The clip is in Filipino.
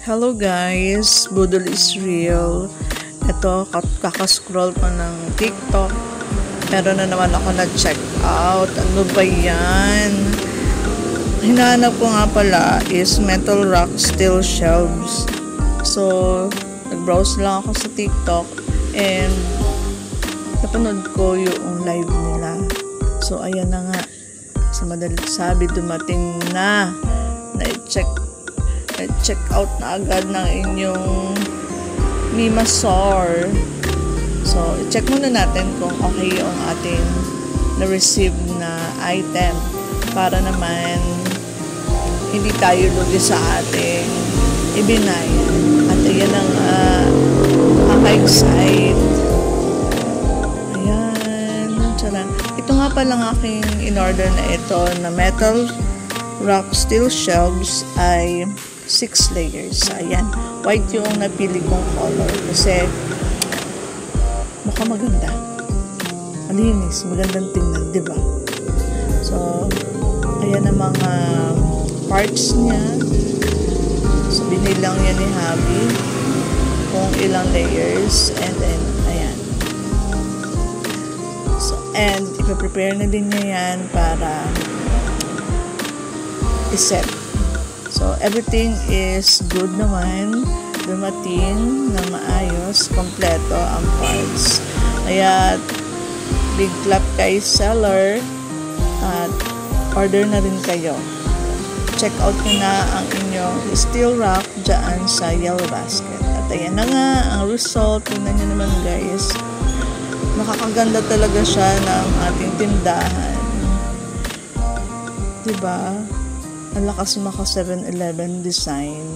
Hello guys, Budol is real. Ito, kakascroll ko ng TikTok. Meron na naman ako na-check out. Ano ba yan? Hinahanap ko nga pala is metal rock steel shelves. So, nag-browse lang ako sa TikTok and napanood ko yung live nila. So, ayan na nga. Sa madalit sabi, dumating na. Na-check out na agad ng inyong Mimasor. So, i-check muna natin kung okay yung ating na-receive na item para naman hindi tayo lugi sa ating ibinayan. At ayan ang kaka-excite. Ayan. Tsaran. Ito nga palang aking in-order na ito na metal rock steel shelves ay 6 layers. Ayan. White yung napili kong color kasi mukhang maganda. Malinis. Magandang tingnan. Diba? So, ayan ang mga parts niya. So, binilang yan ni Habi kung ilang layers. And then, ayan. So, and ipaprepare na din niya yan para iset. So, everything is good naman. Dumating na maayos. Kompleto ang parts. Kaya, big clap kay seller. At order na rin kayo. Check out nyo na ang inyong steel rack dyan sa Yellow Basket. At ayan na nga ang result. Tingnan nyo naman guys. Nakakaganda talaga siya ng ating tindahan. Diba? Ang lakas maka 7-Eleven design.